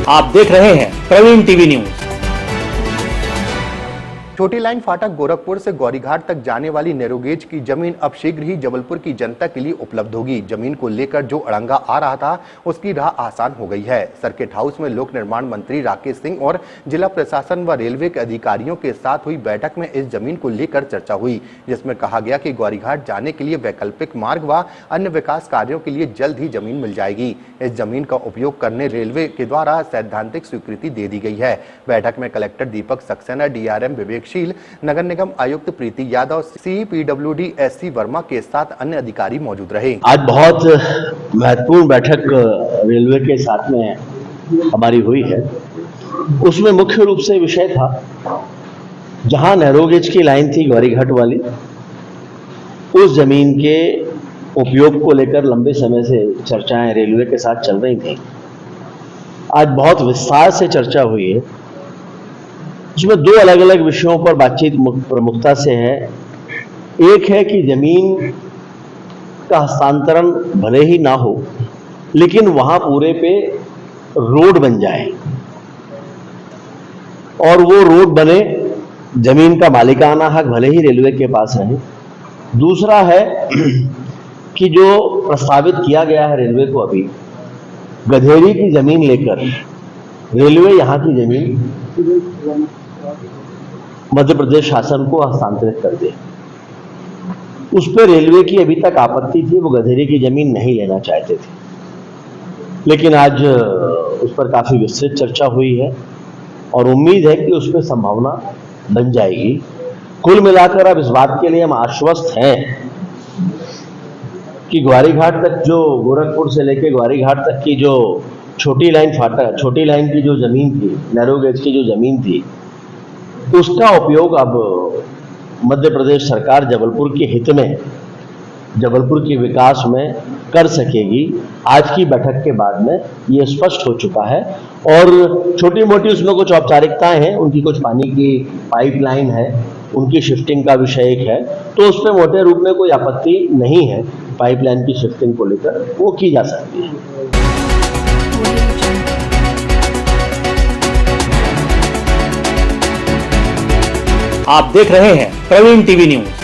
आप देख रहे हैं प्रवीण टीवी न्यूज। छोटी लाइन फाटक गोरखपुर से गौरीघाट तक जाने वाली नैरोगेज की जमीन अब शीघ्र ही जबलपुर की जनता के लिए उपलब्ध होगी। जमीन को लेकर जो अड़ंगा आ रहा था उसकी राह आसान हो गई है। सर्किट हाउस में लोक निर्माण मंत्री राकेश सिंह और जिला प्रशासन व रेलवे के अधिकारियों के साथ हुई बैठक में इस जमीन को लेकर चर्चा हुई, जिसमें कहा गया कि गौरीघाट जाने के लिए वैकल्पिक मार्ग व अन्य विकास कार्यों के लिए जल्द ही जमीन मिल जाएगी। इस जमीन का उपयोग करने रेलवे के द्वारा सैद्धांतिक स्वीकृति दे दी गई है। बैठक में कलेक्टर दीपक सक्सेना, डीआरएम विवेक, नगर निगम आयुक्त प्रीति यादव, सीपीडब्ल्यूडी एससी वर्मा के साथ अन्य अधिकारी मौजूद रहे। आज बहुत महत्वपूर्ण बैठक रेलवे के साथ में हमारी हुई है। उसमें मुख्य रूप से विषय था, जहां नैरोगेज की लाइन थी गौरीघाट वाली, उस जमीन के उपयोग को लेकर लंबे समय से चर्चाएं रेलवे के साथ चल रही थी। आज बहुत विस्तार से चर्चा हुई है, जिसमें दो अलग अलग विषयों पर बातचीत प्रमुखता से है। एक है कि जमीन का हस्तांतरण भले ही ना हो, लेकिन वहां पूरे पे रोड बन जाए और वो रोड बने, जमीन का मालिकाना हक भले ही रेलवे के पास रहे। दूसरा है कि जो प्रस्तावित किया गया है रेलवे को, अभी गधेरी की जमीन लेकर रेलवे यहां की जमीन मध्य प्रदेश शासन को हस्तांतरित कर दे। उस पर रेलवे की अभी तक आपत्ति थी, वो गधेरी की जमीन नहीं लेना चाहते थे, लेकिन आज उस पर काफी विस्तृत चर्चा हुई है और उम्मीद है कि उस पर संभावना बन जाएगी। कुल मिलाकर अब इस बात के लिए हम आश्वस्त हैं कि ग्वारीघाट तक, जो गोरखपुर से लेकर ग्वारीघाट तक की जो छोटी लाइन की जो जमीन थी, नैरोगेज की जो जमीन थी, उसका उपयोग अब मध्य प्रदेश सरकार जबलपुर के हित में, जबलपुर के विकास में कर सकेगी। आज की बैठक के बाद में ये स्पष्ट हो चुका है और छोटी मोटी उसमें कुछ औपचारिकताएं हैं, उनकी कुछ पानी की पाइपलाइन है, उनकी शिफ्टिंग का विषय एक है, तो उस पर मोटे रूप में कोई आपत्ति नहीं है। पाइपलाइन की शिफ्टिंग को लेकर वो की जा सकती है। आप देख रहे हैं प्रवीण टीवी न्यूज।